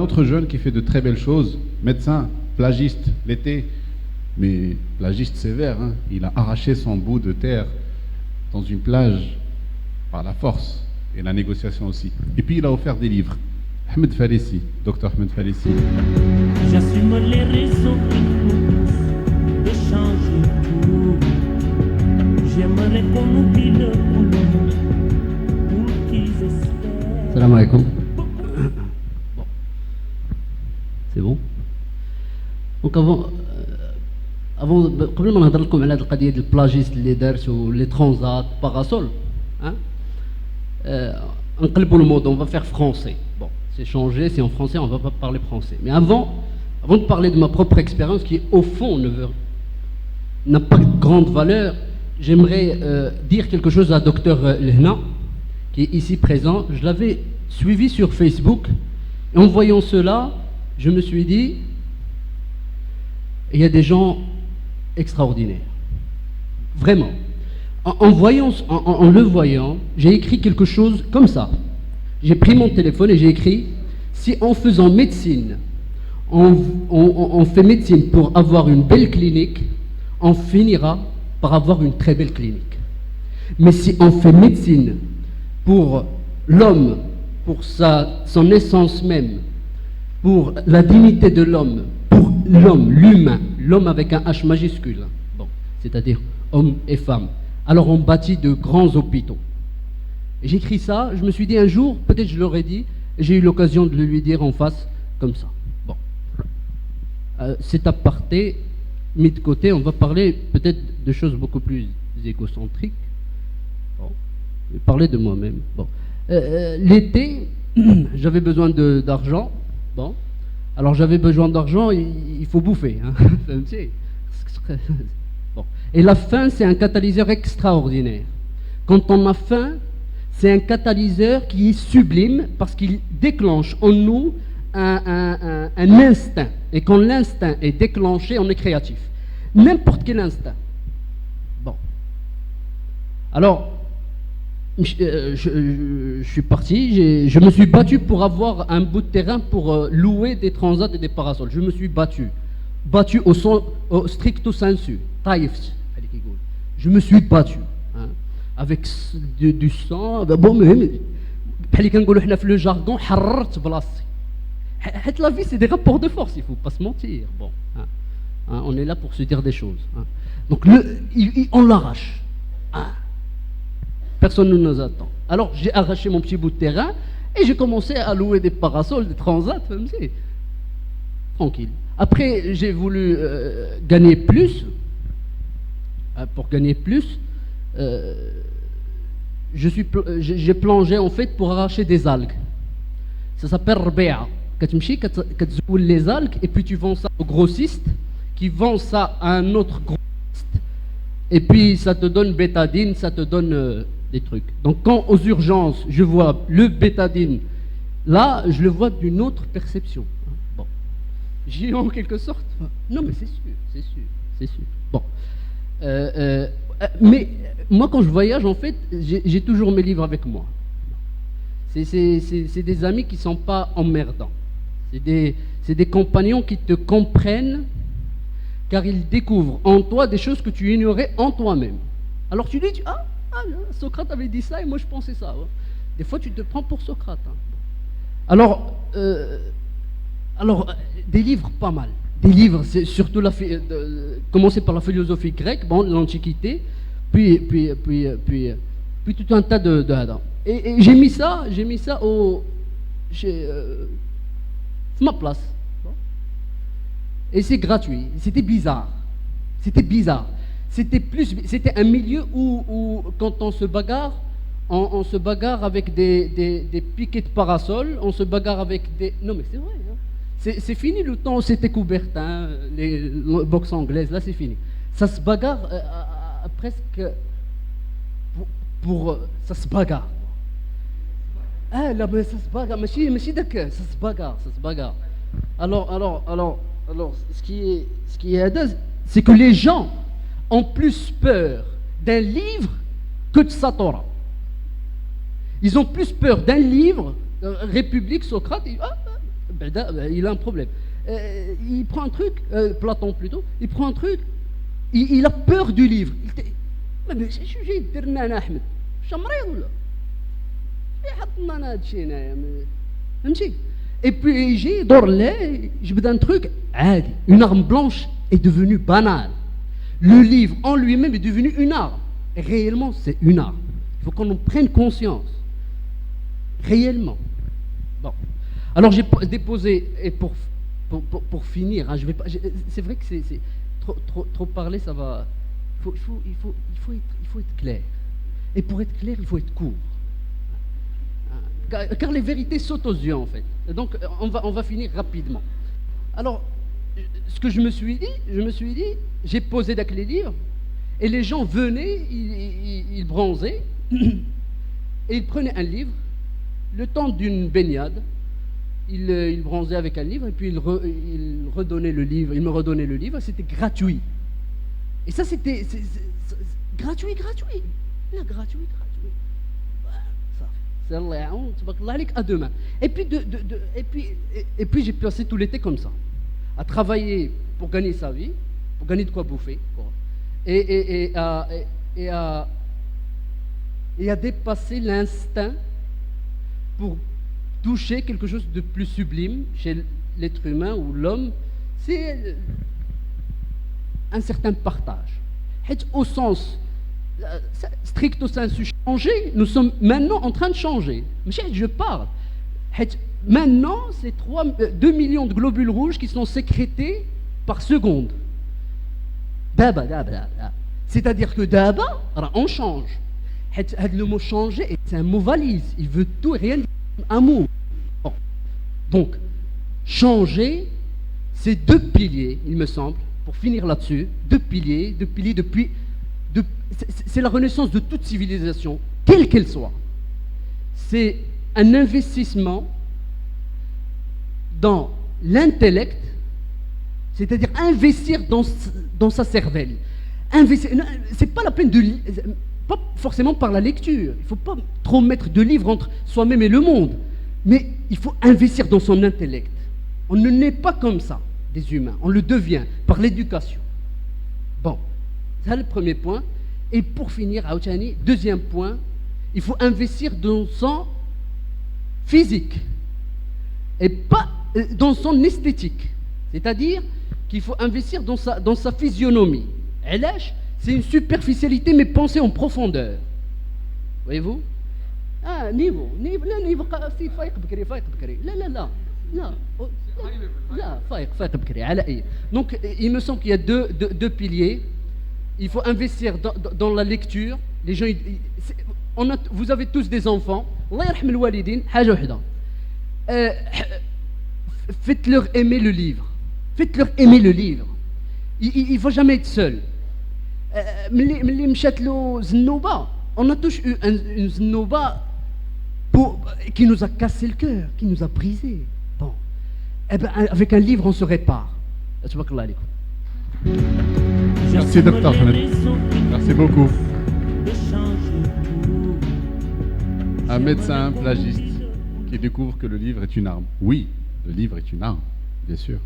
autre jeune qui fait de très belles choses, médecin, plagiste, l'été, mais plagiste sévère, hein. Il a arraché son bout de terre dans une plage par la force et la négociation aussi. Et puis il a offert des livres. Ahmed Falissi, docteur Ahmed Falissi. J'assume les raisons qui nous poussent de changer tout. J'aimerais qu'on oublie le boulot pour qu'ils espèrent. Salam alaikum. Bon. C'est bon. Donc قبل ما نهضر لكم على هذه القضيه ديال البلاجيست اللي دارت ولي ترانزات باراسول نقلبوا المود on va faire français. Bon, c'est changé, c'est en français, on va pas parler français. Mais avant de parler de ma propre expérience qui au fond n'a pas de grande valeur, j'aimerais dire quelque chose à docteur Lehna qui est ici présent. Je l'avais suivi sur Facebook et en voyant cela, je me suis dit il y a des gens extraordinaires. Vraiment. En le voyant, j'ai écrit quelque chose comme ça. J'ai pris mon téléphone et j'ai écrit si en faisant médecine, on fait médecine pour avoir une belle clinique, on finira par avoir une très belle clinique. Mais si on fait médecine pour l'homme, pour son essence même, pour la dignité de l'homme, pour l'homme, l'humain, l'homme avec un H majuscule, bon, c'est-à-dire homme et femme, alors on bâtit de grands hôpitaux. Et j'écris ça, je me suis dit un jour, peut-être je l'aurais dit, et j'ai eu l'occasion de le lui dire en face, comme ça. Bon. Cet aparté mis de côté, on va parler peut-être de choses beaucoup plus égocentriques. Bon. Je vais parler de moi-même. Bon. L'été, j'avais besoin d'argent. Bon. Alors j'avais besoin d'argent, il faut bouffer. Hein. Bon. Et la faim, c'est un catalyseur extraordinaire. Quand on a faim, c'est un catalyseur qui est sublime parce qu'il déclenche en nous un instinct. Et quand l'instinct est déclenché, on est créatif. N'importe quel instinct. Bon. Alors, je suis parti, je me suis battu pour avoir un bout de terrain pour louer des transats et des parasols. Je me suis battu au stricto sensu, taïf, je me suis battu, hein, avec du sang. Bon, mais le jargon, la vie c'est des rapports de force, il ne faut pas se mentir. Bon, hein, on est là pour se dire des choses. Hein. Donc on l'arrache. Hein. Personne ne nous attend. Alors j'ai arraché mon petit bout de terrain et j'ai commencé à louer des parasols, des transats, tranquille. Après j'ai voulu gagner plus. Pour gagner plus, j'ai plongé en fait pour arracher des algues. Ça s'appelle rbea. Tu les algues et puis tu vends ça aux grossistes qui vend ça à un autre grossiste et puis ça te donne bétadine, ça te donne des trucs. Donc quand aux urgences je vois le bétadine, là je le vois d'une autre perception. Bon, j'ai en quelque sorte. Non mais c'est sûr. Bon, mais moi quand je voyage en fait, j'ai toujours mes livres avec moi. C'est des amis qui sont pas emmerdants. C'est des compagnons qui te comprennent car ils découvrent en toi des choses que tu ignorais en toi-même. Alors tu dis, Socrate avait dit ça et moi je pensais ça. Ouais. Des fois tu te prends pour Socrate. Hein. Alors, des livres pas mal. Des livres, c'est surtout commencer par la philosophie grecque, bon, l'Antiquité, puis tout un tas de Adam. Et j'ai mis ça chez ma place. Bon. Et c'est gratuit. C'était bizarre. C'était un milieu où quand on se bagarre, on se bagarre avec des piquets de parasol, on se bagarre avec des... Non mais c'est vrai, hein. C'est fini le temps où c'était Coubertin, les boxes anglaises, là c'est fini. Ça se bagarre presque ça se bagarre. Ah là mais ça se bagarre, mais d'accord, ça se bagarre. Alors, ce qui est c'est que les gens ont plus peur d'un livre que de sa Torah. Ils ont plus peur d'un livre, République, Socrate, il a un problème. Il prend un truc, Platon plutôt, il prend un truc, il a peur du livre. Mais شو جاي دير لنا انا احمد؟ واش مريض ولا؟ اللي حط لنا هذا الشيء هنايا فهمتي؟ Et puis يجي يدور ليه يجبد un truc عادي. Une arme blanche est devenue banale. Le livre en lui-même est devenu une arme. Et réellement, c'est une arme. Il faut qu'on en prenne conscience. Réellement. Bon. Alors j'ai déposé, et pour finir, hein, je vais pas, c'est vrai que c'est trop parler, ça va. Il faut être clair. Et pour être clair, il faut être court. Car les vérités sautent aux yeux en fait. Et donc on va finir rapidement. Alors, ce que je me suis dit, j'ai posé avec les livres, et les gens venaient, ils bronzaient, et ils prenaient un livre, le temps d'une baignade, ils bronzaient avec un livre, et puis ils redonnaient le livre, ils me redonnaient le livre, c'était gratuit. Et ça c'était gratuit. Là, gratuit. À demain. Et puis j'ai passé tout l'été comme ça, à travailler pour gagner sa vie, pour gagner de quoi bouffer, quoi. Et à dépasser l'instinct pour toucher quelque chose de plus sublime chez l'être humain ou l'homme, c'est un certain partage. Au sens stricto sensu changer, nous sommes maintenant en train de changer. Je parle. Maintenant, c'est 2 millions de globules rouges qui sont sécrétés par seconde. C'est-à-dire que d'abord, on change. Le mot changer, c'est un mot valise. Il veut tout et rien dire. Un mot. Bon. Donc, changer, c'est 2 piliers, il me semble, pour finir là-dessus. 2 piliers depuis. C'est la renaissance de toute civilisation, quelle qu'elle soit. C'est un investissement dans l'intellect, c'est-à-dire investir dans sa cervelle. C'est pas la peine de lire, pas forcément par la lecture. Il ne faut pas trop mettre de livres entre soi-même et le monde, mais il faut investir dans son intellect. On ne naît pas comme ça, des humains, on le devient par l'éducation. Bon, c'est le premier point. Et pour finir, Aouchani, deuxième point, il faut investir dans son physique et pas dans son esthétique. C'est-à-dire qu'il faut investir dans sa physionomie. C'est une superficialité, mais pensée en profondeur. Voyez-vous? Niveau, donc il me semble qu'il y a deux piliers. Il faut investir dans la lecture. Les gens, vous avez tous des enfants. Allah yarham al-walidin, haja wahda. Faites-leur aimer le livre. Faites-leur aimer le livre. Il ne faut jamais être seul. Mli mchat lo znouba, on a tous eu une znouba qui nous a cassé le cœur, qui nous a brisé. Bon, eh ben, avec un livre, on se répare. Tabarakallah alaykoum. Merci Dr Ahmed. Merci beaucoup. Un médecin plagiste qui découvre que le livre est une arme. Oui, le livre est une arme, bien sûr.